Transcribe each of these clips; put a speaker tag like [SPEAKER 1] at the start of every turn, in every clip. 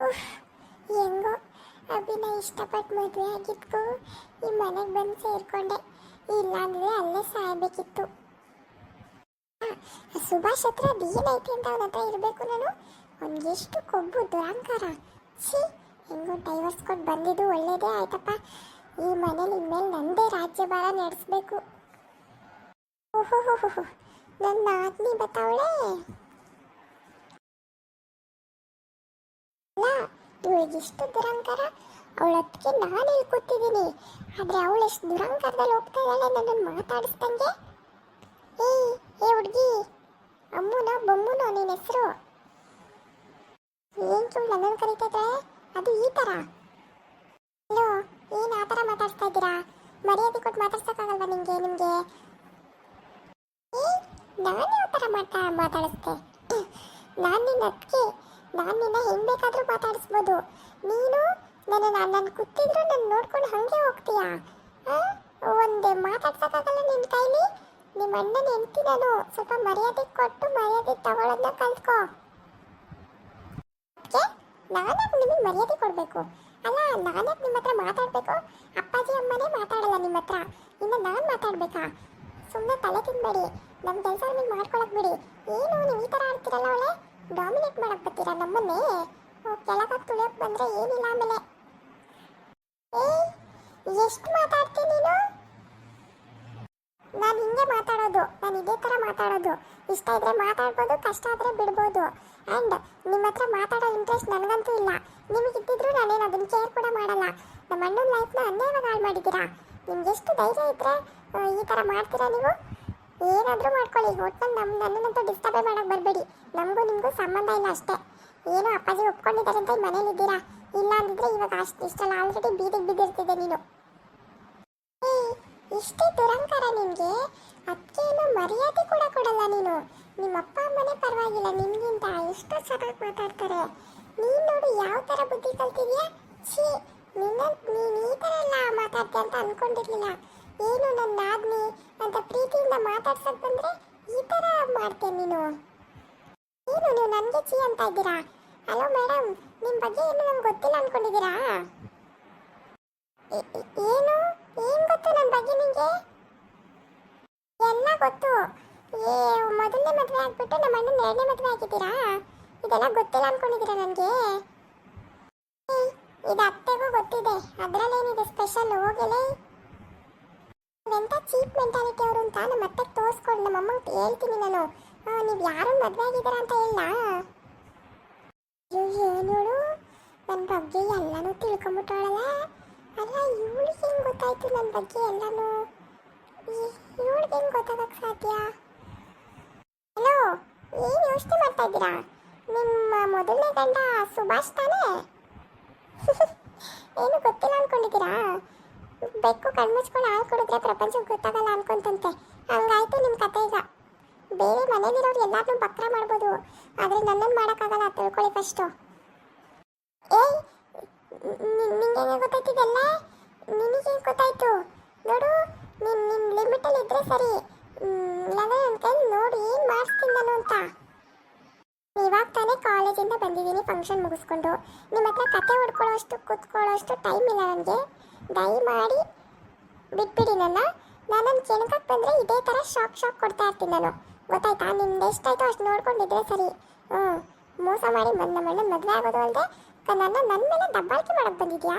[SPEAKER 1] ಉಫ್, ಹೆಂಗೋ ಅಭಿನ ಇಷ್ಟಪಟ್ಟು ಮದುವೆ ಆಗಿದ್ಕು ಈ ಮನೆಗೆ ಬಂದು ಸೇರ್ಕೊಂಡೆ. ಇಲ್ಲಾಂದ್ರೆ ಅಲ್ಲೇ ಸಾಯಬೇಕಿತ್ತು. ಸುಭಾಷ್ ಹತ್ರ ಏನೈತಿ ಅಂತ ಅವನ ಹತ್ರ ಇರಬೇಕು ನಾನು. ಅವ್ನಿಗೆ ಎಷ್ಟು ಕೊಬ್ಬು ದುರಂಕಾರ. ಛೀ, ಹೆಂಗೋ ಡೈವರ್ಸ್ ಕೊಟ್ಟು ಬಂದಿದ್ದು ಒಳ್ಳೇದೇ ಆಯ್ತಪ್ಪ. ಈ ಮನೇಲಿ ಇನ್ಮೇಲೆ ನಂದೇ ರಾಜ್ಯಭಾರ ನಡೆಸ್ಬೇಕು. ಓಹೋ, ನನ್ನ ಆತ್ಮಿ ಬತ್ತಾವಳೆ. ಅಲ್ಲ, ಇವಳಿಗೆಷ್ಟು ದುರಂಕಾರ. ಅವಳತ್ತಿಗೆ ನಾನು ಹೇಳ್ಕೊತಿದ್ದೀನಿ, ಆದರೆ ಅವಳು ಎಷ್ಟು ದುರಂಕಾರದಲ್ಲಿ ಹೋಗ್ತಾ ಇದ್ದಾಳೆ ನನ್ನನ್ನು ಮಾತಾಡಿಸ್ದಂಗೆ. ಏ ಹುಡುಗಿ, ಅಮ್ಮನ ಬೊಮ್ಮನೋ ನಿನ್ನ ಹೆಸರು? ಏನು ಸುಳ್ಳು ನನ್ನನ್ನು ಕರಿತಾ ಇದ್ದಾಳೆ, ಅದು ಈ ಥರ? ಹಲೋ, ಏನು ಆ ಥರ ಮಾತಾಡ್ತಾ ಇದ್ದೀರಾ? ಮರ್ಯಾದೆ ಕೊಟ್ಟು ಮಾತಾಡ್ಸೋಕ್ಕಾಗಲ್ವಾ ನಿಮಗೆ? ನಾನು ಯಾವ ಥರ ಮಾತಾಡಿಸ್ತೆ? ನಾನು ನಿನ್ನ ಅದಕ್ಕೆ ನಾನು ನಿನ್ನ ಹೆಂಗೆ ಬೇಕಾದರೂ ಮಾತಾಡಿಸ್ಬೋದು. ನೀನು ನನ್ನ ಕೂತಿದ್ರು ನನ್ನ ನೋಡ್ಕೊಂಡು ಹಾಗೆ ಹೋಗ್ತೀಯಾ? ಒಂದೇ ಮಾತಾಡ್ಸೋಕ್ಕಾಗಲ್ಲ ನಿನ್ನ ಕೈಲಿ. ನಿಮ್ಮ ಅಣ್ಣನ ಹೆಂಡ್ತಿ ನಾನು. ಸ್ವಲ್ಪ ಮರ್ಯಾದೆ ಕೊಟ್ಟು ಮರ್ಯಾದೆ ತಗೊಳ್ಳೋದನ್ನ ಕಲ್ತ್ಕೋ. ಅದಕ್ಕೆ ನಾನಾಗ ನಿಮಗೆ ಮರ್ಯಾದೆ ಕೊಡಬೇಕು ಅಲ್ಲ? ನಾನಾಗ ನಿಮ್ಮ ಹತ್ರ ಮಾತಾಡಬೇಕು? ಅಪ್ಪಾಜಿ ಅಮ್ಮನೇ ಮಾತಾಡಲ್ಲ ನಿಮ್ಮ ಹತ್ರ, ಇನ್ನು ನಾನು ಮಾತಾಡಬೇಕಾ? ಸುಮ್ಮನೆ ತಲೆ ತಿನ್ಬೇಡಿ. ನಮ್ಮ ಕೆಲಸ ನಿಮಗೆ ಮಾಡ್ಕೊಳಕ್ ಬಿಡಿ. ಏನು ನೀವು ಈ ಥರ ಆಡ್ತೀರಲ್ಲ, ಅವಳೆ ಡಾಮಿನೇಟ್ ಮಾಡಕ್ ಬರ್ತೀರಾ ನಮ್ಮನ್ನೇ? ಕೆಳಗಾಗಿ ತುಳಿಯೋಕೆ ಬಂದರೆ ಏನಿಲ್ಲ ಆಮೇಲೆ. ಎಷ್ಟು ಮಾತಾಡ್ತೀನಿ ನೀನು? ನಾನು ಹಿಂಗೆ ಮಾತಾಡೋದು, ನಾನು ಇದೇ ಥರ ಮಾತಾಡೋದು. ಇಷ್ಟ ಇದ್ರೆ ಮಾತಾಡ್ಬೋದು, ಕಷ್ಟ ಆದರೆ ಬಿಡ್ಬೋದು. ಆ್ಯಂಡ್ ನಿಮ್ಮ ಹತ್ರ ಮಾತಾಡೋ ಇಂಟ್ರೆಸ್ಟ್ ನನಗಂತೂ ಇಲ್ಲ. ನಿಮಗಿದ್ದಿದ್ರು ನಾನೇನು ಅದನ್ನು ಕೇರ್ ಕೂಡ ಮಾಡಲ್ಲ. ನಮ್ಮ ಅಣ್ಣನ ಲೈಫ್ನ ಅನ್ಯಾಯವಾಗಿ ಹಾಳು ಮಾಡಿದ್ದೀರಾ. ನಿಮ್ಗೆ ಎಷ್ಟು ಧೈರ್ಯ ಇದ್ದರೆ ಈ ಥರ ಮಾಡ್ತೀರಾ ನೀವು? ಏನಾದರೂ ಮಾಡ್ಕೊಳ್ಳಿ, ಒಟ್ಟಿನಲ್ಲಿ ನನ್ನನ್ನಂತೂ ಡಿಸ್ಟರ್ಬೇ ಮಾಡೋಕ್ಕೆ ಬರಬೇಡಿ. ನಮಗೂ ನಿಮಗೂ ಸಂಬಂಧ ಇಲ್ಲ ಅಷ್ಟೇ. ಏನೋ ಅಪ್ಪಾಜಿ ಒಪ್ಕೊಂಡಿದ್ದಾರೆ ಅಂತ ಮನೇಲಿ ಇದ್ದೀರಾ. ಇಲ್ಲ ಅಂದಿದ್ರೆ ಇವಾಗ ಇಷ್ಟಲ್ಲ ಆಲ್ರೆಡಿ ಬೀದಿಗೆ ಬಿದ್ದಿರ್ತಿದ್ದೆ ನೀನು. ಇಷ್ಟೇ ದುರಂಕಾರ ನಿಮಗೆ? ಅದಕ್ಕೇನು ಮರ್ಯಾದೆ ಕೂಡ ಕೊಡಲ್ಲ ನೀನು. ನಿಮ್ಮ ಅಪ್ಪ ಅಮ್ಮನೇ ಪರವಾಗಿಲ್ಲ, ನಿಮಗಿಂತ ಎಷ್ಟು ಚೆನ್ನಾಗಿ ಮಾತಾಡ್ತಾರೆ. ನೀನು ನೋಡು ಯಾವ ಥರ ಬುದ್ಧಿ ಕಲ್ತಿದ್ಯಾ. ಛೀ, ನೀನು ಈ ಥರ ಎಲ್ಲ ಮಾತಾಡ್ತೀಯ ಅಂತ ಅಂದ್ಕೊಂಡಿರ್ಲಿಲ್ಲ. ಏನು ನನ್ನ ಆದ್ಮಿ ಅಂತ ಪ್ರೀತಿಯಿಂದ ಮಾತಾಡ್ಸೋಕೆ ಬಂದರೆ ಈ ಥರ ಮಾಡ್ತೇನೆ ನೀನು. ಏನು ನೀವು ನನಗೆ ಛೀ ಅಂತ ಇದ್ದೀರಾ? ಹಲೋ ಮೇಡಮ್, ನಿಮ್ಮ ಬಗ್ಗೆ ಏನು ನಮ್ಗೆ ಗೊತ್ತಿಲ್ಲ ಅಂದ್ಕೊಂಡಿದ್ದೀರಾ? ಏನು ಗೊತ್ತು ನನ್ನ ಬಗ್ಗೆ ನಿಮಗೆ? ಎಲ್ಲ ಗೊತ್ತು. ಮೊದಲನೇ ಮದುವೆ ಆಗಿಬಿಟ್ಟು ನಮ್ಮ ಅಣ್ಣನ ಎರಡನೇ ಮದುವೆ ಆಗಿದ್ದೀರಾ? ಇದೆಲ್ಲ ಗೊತ್ತಿಲ್ಲ ಅಂದ್ಕೊಂಡಿದ್ದೀರಾ ನನಗೆ? ಇದು ಅತ್ತೆಗೂ ಗೊತ್ತಿದೆ, ಅದರಲ್ಲೇನಿದೆ ಸ್ಪೆಷಲ್? ಹೋಗಲೇ ಎಂಥ ಚೀಪ್ ಮೆಂಟಾಲಿಟಿ ಅವರು ಅಂತ ನಮ್ಮ ಅತ್ತೆಗೆ ತೋರಿಸ್ಕೊಂಡು ನಮ್ಮ ಅಮ್ಮಂಗೆ ಹೇಳ್ತೀನಿ ನಾನು. ನೀವು ಯಾರು ಮದುವೆ ಆಗಿದ್ದೀರಾ ಅಂತ ಹೇಳ. ಏನೋಳು ನನ್ನ ಬಗ್ಗೆ ಎಲ್ಲನೂ ತಿಳ್ಕೊಂಬಿಟ್ಟಾಳಲ್ಲ. ಅಲ್ಲ, ಇವಳಿಗೆ ಹೆಂಗೆ ಗೊತ್ತಾಯ್ತು ನನ್ನ ಬಗ್ಗೆ ಎಲ್ಲನೂ? ಇವಳಿಗೆ ಹೆಂಗೆ ಗೊತ್ತಾಗಕ್ಕೆ ಸಾಧ್ಯ? ಹಲೋ, ಏನು ಯೋಚನೆ ಮಾಡ್ತಾ ಇದ್ದೀರಾ? ನಿಮ್ಮ ಮೊದಲನೇ ಗಂಡ ಸುಭಾಷ್ ತಾನೇ? ಏನು ಗೊತ್ತಿಲ್ಲ ಅಂದ್ಕೊಂಡಿದ್ದೀರಾ? ಬೆಕ್ಕು ಕಣ್ಮುಚ್ಕೊಂಡು ಹಾಲು ಕುಡಿದ್ರೆ ಪ್ರಪಂಚಕ್ಕೆ ಗೊತ್ತಾಗಲ್ಲ ಅನ್ಕೊಂತಂತೆ. ಹಂಗಾಯ್ತು ನಿಮ್ಮ ಕತೆ. ಈಗ ಬೇರೆ ಮನೇಲಿರೋರು ಎಲ್ಲಾರನ್ನೂ ಬಕ್ರ ಮಾಡ್ಬೋದು, ಆದರೆ ನನ್ನನ್ನು ಮಾಡೋಕ್ಕಾಗಲ್ಲ, ತಿಳ್ಕೊಳ್ಳಿ ಫಸ್ಟು. ನಿಂಗೆ ಗೊತ್ತಾಯ್ತಿದೆಲ್ಲ? ನಿನಗೆ ಗೊತ್ತಾಯ್ತು ನೋಡು. ನಿನ್ನ ಲಿಮಿಟಲ್ಲಿ ಇದ್ರೆ ಸರಿ, ಇಲ್ಲಾಂದ್ರೆ ನನ್ನ ಕೈ ನೋಡಿ ಏನು ಮಾಡಿಸ್ತೀನಿ ನಾನು ಅಂತ. ಇವಾಗ ತಾನೇ ಕಾಲೇಜಿಂದ ಬಂದಿದ್ದೀನಿ ಫಂಕ್ಷನ್ ಮುಗಿಸ್ಕೊಂಡು. ನಿಮ್ಮ ಹತ್ರ ಕತೆ ಹೊಡ್ಕೊಳ್ಳೋಷ್ಟು ಕೂತ್ಕೊಳ್ಳೋಷ್ಟು ಟೈಮ್ ಇಲ್ಲ ನನಗೆ. ದಯಮಾಡಿ ಬಿಟ್ಬಿಡಿ ನನ್ನನ್ನು ಕೆಣಕಕ್ಕೆ ಬಂದರೆ ಇದೇ ಥರ ಶಾಕ್ ಕೊಡ್ತಾ ಇರ್ತೀನಿ ನಾನು. ಗೊತ್ತಾಯ್ತಾ? ನಿಮ್ದು ಎಷ್ಟಾಯ್ತು ಅಷ್ಟು ನೋಡ್ಕೊಂಡಿದ್ರೆ ಸರಿ. ಮೋಸ ಮಾಡಿ ನಮ್ಮ ಅಣ್ಣ ಮದುವೆ ಆಗೋದು ಅಲ್ಲದೆ ನನ್ನ ಮೇಲೆ ದಬ್ಬಾಳಿಕೆ ಮಾಡಕ್ಕೆ ಬಂದಿದ್ಯಾ?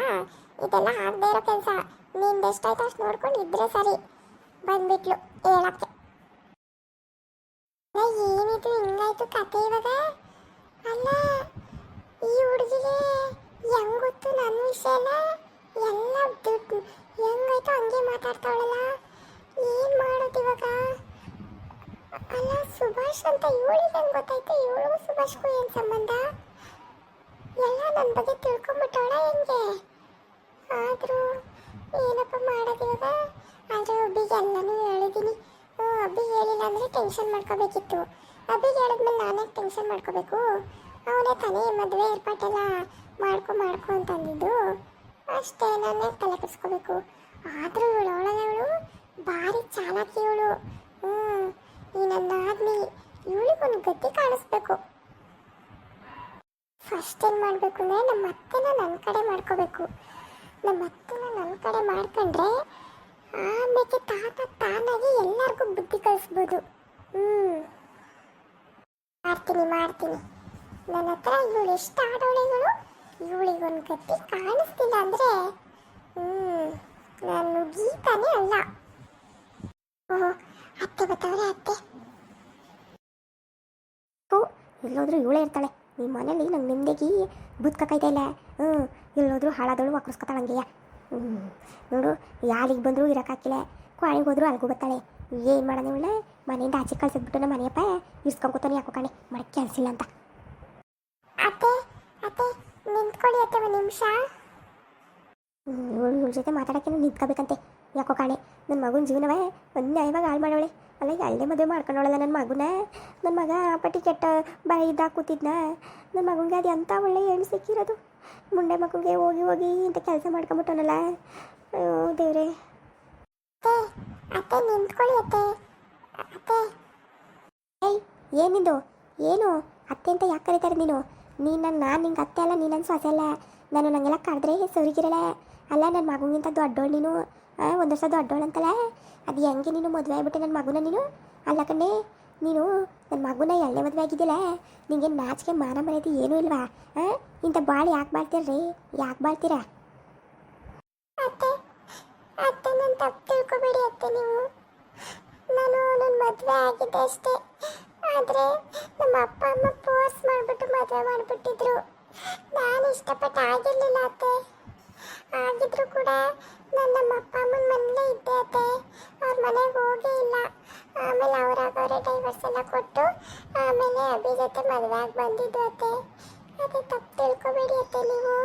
[SPEAKER 1] ಇದೆಲ್ಲ ಆಗದೆ ಇರೋ ಕೆಲಸ. ನಿಂದು ಎಷ್ಟಾಯ್ತು ಅಷ್ಟು ನೋಡ್ಕೊಂಡು ಇದ್ರೆ ಸರಿ. ಬಂದ್ಬಿಟ್ಲು ಹೇಳಕ್ಕೆ. ಏನಿದು ಹಿಂಗಾಯ್ತು ಕತೆ ಇವಾಗ? ಅಲ್ಲ, ಈ ಹುಡುಗಿಗೆ ಹೆಂಗ್ ಗೊತ್ತು ನನ್ನ ವಿಷಯ ಎಲ್ಲ ದುಡ್ಡು ಹೆಂಗಾಯ್ತು ಹಂಗೆ ಮಾತಾಡ್ತಾವಳಲ್ಲ. ಏನು ಮಾಡೋದು ಇವಾಗ? ಅಲ್ಲ, ಸುಭಾಷ್ ಅಂತ ಇವಳಿಗೆ ಹೆಂಗೆ ಗೊತ್ತಾಯ್ತು? ಇವಳಿಗೂ ಸುಭಾಷ್ಗೂ ಏನು ಸಂಬಂಧ? ಎಲ್ಲ ನನ್ನ ಬಗ್ಗೆ ತಿಳ್ಕೊಂಬಿಟ್ಟವಳ ಹೆಂಗೆ? ಆದರೂ ಏನಪ್ಪ ಮಾಡೋದು ಇವಾಗ? ಆದರೆ ಒಬ್ಬಿಗೆ ಎಲ್ಲನೂ ಹೇಳಿದ್ದೀನಿ. ಅಬ್ಬಿಗೆ ಹೇಳಿಲ್ಲ ಅಂದರೆ ಟೆನ್ಷನ್ ಮಾಡ್ಕೋಬೇಕಿತ್ತು. ಅಬ್ಬಿಗೆ ಹೇಳಿದ್ಮೇಲೆ ನಾನೇ ಟೆನ್ಷನ್ ಮಾಡ್ಕೋಬೇಕು? ಅವನೇ ತಾನೇ ಮದುವೆ ಏರ್ಪಾಟೆಲ್ಲ ಮಾಡ್ಕೊ ಅಂತಂದಿದ್ದು. ಅಷ್ಟೇ, ನಾನೇ ತಲೆ ಕೆಡಿಸ್ಕೋಬೇಕು. ಆದರೂ ಇವಳು ಭಾರಿ ಚಾಲಾಕಿ ಇವಳು. ಈ ನನ್ನ ಆದ್ಮಿ ಇವಳಿಗೊಂದು ಗತಿ ಕಾಣಿಸ್ಬೇಕು. ಫಸ್ಟ್ ಏನು ಮಾಡಬೇಕು ಅಂದರೆ ನಮ್ಮ ಅತ್ತೆನ ನನ್ನ ಕಡೆ ಮಾಡ್ಕೋಬೇಕು. ನಮ್ಮ ಅತ್ತೆನ ನನ್ನ ಕಡೆ ಮಾಡ್ಕೊಂಡ್ರೆ ಆಮೇಲೆ ತಾನಾಗಿ ಎಲ್ಲರಿಗೂ ಬುದ್ಧಿ ಕಲಿಸ್ಬೋದು. ಮಾಡ್ತೀನಿ. ನನ್ನ ಹತ್ರ ಇವಳು ಎಷ್ಟು ಆಡೋಳಿಗಳು, ಇವಳಿಗೊಂದು ಗತಿ ಕಾಣಿಸ್ತಿಲ್ಲ ಅಂದರೆ ನಾನು ಗೀತಾನೇ ಅಲ್ಲ. ಓಹೋ, ಅತ್ತೆ ಬತ್ತವ್ರೆ ಅತ್ತೆ. ಎಲ್ಲೋದ್ರೂ ಇವಳೇ ಇರ್ತಾಳೆ ಈ ಮನೇಲಿ. ನಂಗೆ ನಿಮ್ದೆಗಿ ಬುದ್ಕೈತೆ ಇಲ್ಲ. ಎಲ್ಲೋದ್ರೂ ಹಾಳಾದವಳು ವಾಕರ್ಸ್ಕೊತಾಳಂಗೆಯ. ನೋಡು, ಯಾರಿಗೆ ಬಂದರೂ ಇರೋಕ್ಕಾಗಿಲ್ಲ. ಕ್ವಾಣಿಗೆ ಹೋದ್ರು ಅಲ್ಗೂ ಬರ್ತಾಳೆ. ಏನು ಮಾಡೋಣ ಇವಳ ಮನೆಯಿಂದ ಆಚೆ ಕಳ್ಸಿದ್ಬಿಟ್ಟು ನಮ್ಮ ಮನೆಯಪ್ಪ ಇರ್ಸ್ಕೊಂಡ್ಕೊತಾನೆ ಯಾಕೋ ಕಾಣೆ ಮಾಡಕ್ಕೆ ಕೆಲಸ ಇಲ್ಲ ಅಂತ. ಅತ್ತೆ ಅತ್ತೆ ನಿಂತ್ಕೊಳ್ಳಿ ಅತ್ತೆ ಒಂದು ನಿಮಿಷ. ಇವಳ ಜೊತೆ ಮಾತಾಡೋಕ್ಕೆ ನಿಂತ್ಕೋಬೇಕಂತೆ ಯಾಕೋ ಕಾಣೆ. ನನ್ನ ಮಗನ ಜೀವನವೇ ಅನ್ಯಾಯವಾಗಿ ಹಾಳು ಮಾಡೋಳೆ. ಅಲ್ಲ ಎರಡೇ ಮದುವೆ ಮಾಡ್ಕೊಂಡೋಳಲ್ಲ ನನ್ನ ಮಗುನ. ನನ್ನ ಮಗ ಪಟ್ಟಿ ಕೆಟ್ಟ ಬಾಯಿ ಇದ್ದಾಗ ಕೂತಿದ್ನ. ನನ್ನ ಮಗನಿಗೆ ಅದು ಎಂಥ ಒಳ್ಳೆ ಹೆಣ್ಣು ಸಿಕ್ಕಿರೋದು. ಮುಂಡೆ ಮಗುಗೆ ಹೋಗಿ ಹೋಗಿ ಇಂಥ ಕೆಲಸ ಮಾಡ್ಕೊಂಬಿಟ್ಟನಲ್ಲ. ಅಯ್ಯೋ ದೇವ್ರೆ. ಅತ್ತೆ ನಿಂತ್ಕೊಳ್ಳಿ ಅತ್ತೆ. ಅತ್ತೆ ಏಯ್ ಏನಿದು ಏನು ಅತ್ತೆ ಅಂತ ಯಾಕೆ ಕರೀತಾರೆ ನೀನು? ನಾನು ನಿಂಗೆ ಅತ್ತೆ ಅಲ್ಲ, ನೀನು ನನ್ನ ಸೊಸೆ ಅಲ್ಲ. ನಾನು ನಂಗೆಲ್ಲ ಕರೆದ್ರೆ ಸರಿಗಿರಲ್ಲ. ಅಲ್ಲ ನನ್ನ ಮಗುಗಿಂತ ದೊಡ್ಡೋಳು ನೀನು. ಒಂದು ವರ್ಷ ದೊಡ್ಡೋಳು ಅಂತಲ್ಲ. ಅದು ಹೆಂಗೆ ನೀನು ಮದುವೆ ಆಗ್ಬಿಟ್ಟೆ ನನ್ನ ಮಗುನ ನೀನು? ಅಲ್ಲ ಕಣ್ಣೆ, ನೀನು ನನ್ನ ಮಗುನ ಎಳ್ಳೆ ಮದುವೆ ಆಗಿದ್ದಿಲ್ಲ. ನಿಂಗೆ ನಾಚಿಕೆ ಮಾನ ಮರ್ಯಾದೆ ಏನೂ ಇಲ್ವಾ? ಇಂಥ ಬಾಳು ಯಾಕೆ ಬಾಳ್ತೀರ್ರಿ? ಯಾಕೆ ಬಾಳ್ತೀರಾ? ಅತ್ತೆ ಅತ್ತೆ ನನ್ನ ತಪ್ಪು ತಿಳ್ಕೊಬೇಡಿ ಅತ್ತೆ. ನೀವು ನಾನು ನನ್ನ ಮದುವೆ ಆಗಿದ್ದೆ ಅಷ್ಟೇ. ಆದರೆ ನಮ್ಮ ಅಪ್ಪ ಅಮ್ಮ ಫೋರ್ಸ್ ಮಾಡಿಬಿಟ್ಟು ಮದುವೆ ಮಾಡಿಬಿಟ್ಟಿದ್ರು. ನಾನು ಇಷ್ಟಪಟ್ಟು ಆಗಿರಲಿಲ್ಲ ಅತ್ತೆ. ಆಗಿದ್ರು ಕೂಡ ನಾನು ನಮ್ಮ ಅಪ್ಪ ಅಮ್ಮನ ಮನೇಲೇ ಇದ್ದೆ ಅತ್ತೆ. ಅವ್ರ ಮನೆಗೆ ಹೋಗೇ ಇಲ್ಲ. ಆಮೇಲೆ ಅವರೇ ಡೈವರ್ಸ್ ಎಲ್ಲ ಕೊಟ್ಟು ಆಮೇಲೆ ಅಭಿ ಜೊತೆ ಮದುವೆ ಆಗಿ ಬಂದಿದ್ದು ಅತ್ತೆ. ಅದೇ ತಪ್ಪು ತಿಳ್ಕೊಬೇಡಿ ಅತ್ತೆ ನೀವು.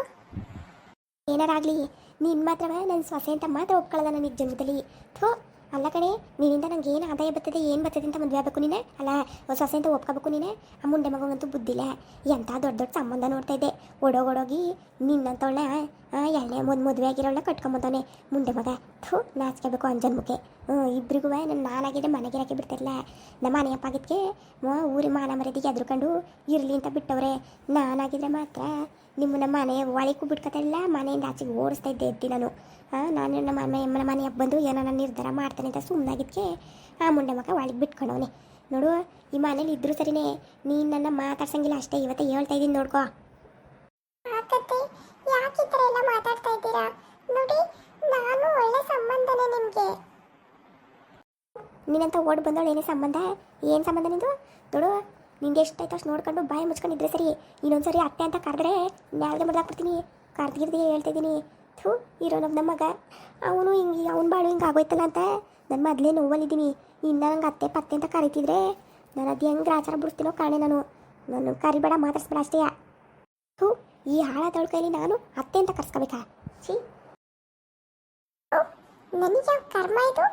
[SPEAKER 1] ಏನಾರಾಗಲಿ ನೀನು ಮಾತ್ರವೇ ನನ್ನ ಸೊಸೆ ಅಂತ ಮಾತ್ರ ಒಪ್ಕೊಳ್ಳೋದ ನನಗೆ ಜನ್ಮದಲ್ಲಿ. ಥೋ ಅಲ್ಲ ಕಣೆ, ನಿನ್ನಿಂದ ನಂಗೆ ಏನು ಆದಾಯ ಬರ್ತದೆ ಏನು ಬರ್ತದೆ ಅಂತ ಮದುವೆ ಆಗಬೇಕು ನೀನೆ. ಅಲ್ಲ ಸೊಸೆ ಅಂತ ಒಪ್ಕೋಬೇಕು ನೀನೆ. ಆ ಮುಂಡೆ ಮಗಂತೂ ಬುದ್ಧಿಲ್ಲ. ಎಂಥ ದೊಡ್ಡ ದೊಡ್ಡ ಸಂಬಂಧ ನೋಡ್ತಾ ಇದ್ದೆ. ಓಡೋಗಿ ನಿನ್ನಂತವಳೆ ಎಣ್ಣೆ ಮದುವೆ ಆಗಿರೋಳ ಕಟ್ಕೊಂಬಂದವನೆ ಮುಂಡೆ ಮಗ. ಥೂ ನಾಚ್ಕೋಬೇಕು ಅಂಜನ್ಮುಖೆ. ಇಬ್ಬರಿಗೂ ನಾನಾಗಿದ್ದೆ ಮನೆಗಿರೋಕ್ಕೆ ಬಿಡ್ತಿರಲಿಲ್ಲ. ನಮ್ಮ ಮನೆಯಪ್ಪ ಆಗಿದ್ದಕ್ಕೆ ಊರಿ ಮಾನ ಮರ್ಯಾದೆಗೆ ಎದ್ರುಕೊಂಡು ಇರಲಿ ಅಂತ ಬಿಟ್ಟವ್ರೆ. ನಾನಾಗಿದ್ರೆ ಮಾತ್ರ ನಿಮ್ಮ ಮನೆ ಒಳಗೂ ಬಿಟ್ಕೊತಾಯಿಲ್ಲ, ಮನೆಯಿಂದ ಆಚೆಗೆ ಓಡಿಸ್ತಾ ಇದ್ದೆ ಎದ್ದಿ ನಾನು. ನಾನು ನಮ್ಮ ಮನೆಯಪ್ಪ ಬಂದು ಏನೋ ನಾನು ನಿರ್ಧಾರ ಮಾಡ್ತಾನೆ ಅಂತ ಸುಮ್ಮನಾಗಿದ್ದಕ್ಕೆ ಆ ಮುಂಡೆ ಮಗ ಒಳಗೆ ಬಿಟ್ಕೊಂಡವನೆ. ನೋಡು, ಈ ಮನೇಲಿ ಇದ್ರೂ ಸರಿನೇ, ನೀನು ನನ್ನ ಮಾತಾಡ್ಸಂಗಿಲ್ಲ ಅಷ್ಟೇ. ಇವತ್ತು ಹೇಳ್ತಾ ಇದ್ದೀನಿ ನೋಡ್ಕೋ. ಯಾಕೆ ಈ ಥರ ಎಲ್ಲ ಮಾತಾಡ್ತಾ ಇದ್ದೀರಾ? ನೋಡಿ, ನಾನು ಒಳ್ಳೆ ಸಂಬಂಧನೇ ನಿಮಗೆ. ನೀನಂತ ಓಡ್ ಬಂದವಳು ಏನೇ ಸಂಬಂಧ? ಏನು ಸಂಬಂಧ ನಿಂದು? ನೋಡು, ನಿಂಗೆ ಎಷ್ಟಾಯ್ತು ಅಷ್ಟು ನೋಡ್ಕೊಂಡು ಬಾಯಿ ಮುಚ್ಕೊಂಡಿದ್ರೆ ಸರಿ. ಇನ್ನೊಂದ್ಸರಿ ಅತ್ತೆ ಅಂತ ಕರೆದ್ರೆ ನ್ಯಾಲ್ಗೆ ಮಡ್ದಾಕ್ಬಿಡ್ತೀನಿ. ಕರ್ದಿರ್ದಿ ಹೇಳ್ತಾ ಇದ್ದೀನಿ. ಥೂ ಇರೋ ನಮ್ಮ ಮಗ ಅವನು ಹಿಂಗೆ ಅವ್ನು ಬಾಳು ಹಿಂಗೆ ಆಗೋಯ್ತಲ್ಲ ಅಂತ ನಾನು ಮೊದಲೇ ನೋವಲ್ಲಿದ್ದೀನಿ. ಇನ್ನು ನಂಗೆ ಅತ್ತೆ ಪತ್ತೆ ಅಂತ ಕರಿತಿದ್ರೆ ನಾನು ಅದು ಹೆಂಗೆ ಆಚಾರ ಬಿಡ್ತೀನೋ ಕಾಣೆ. ನಾನು ಕರಿಬೇಡ ಮಾತಾಡ್ಸ್ಬೇಡ ಅಷ್ಟೇ. ಥೂ ಈ ಹಾಳಾದವಳ ಕೈಲಿ ನಾನು ಅತ್ತೆ ಅಂತ ಕರ್ಸ್ಕೋಬೇಕಾ? ಸಿ ನನಗೆ ಯಾವ ಕರ್ಮ ಇದು?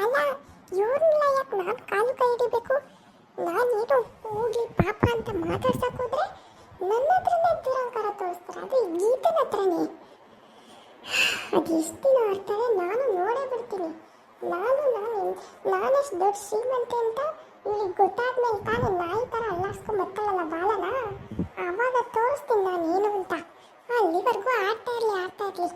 [SPEAKER 1] ಅಲ್ಲ ಇವ್ರನ್ನೆಲ್ಲ ಯಾಕೆ ನಾನು ಕಾಲು ಕೈ ಹಿಡಿಬೇಕು? ನಾನೇನು ಹೋಗಿ ಪಾಪ ಅಂತ ಮಾತಾಡ್ಸೋಕೋದ್ರೆ ನನ್ನ ಹತ್ರನೇ ದುರಂಕಾರ ತೋರಿಸ್ತಾರೆ. ಅದು ಗೀತನ ಹತ್ರನೇ. ಅದು ಎಷ್ಟು ದಿನ ಆಡ್ತಾರೆ ನಾನು ನೋಡೇ ಬಿಡ್ತೀನಿ. ನಾನೆಷ್ಟು ದೊಡ್ಡ ಶ್ರೀಮಂತೆ ಅಂತ ಇವ್ರಿಗೆ ಗೊತ್ತಾದ್ಮೇಲೆ ತಾನೇ ನಾಯಿ ಥರ ಅಲ್ಲಾಡ್ಸ್ಕೊಂಡು ಬರ್ತಾಳಲ್ಲ ಬಾಳಲ್ಲ, ಆವಾಗ ತೋರಿಸ್ತೀನಿ ನಾನು ಏನು ಅಂತ. ಅಲ್ಲಿವರೆಗೂ ಆಡ್ತಾ ಇರಲಿ.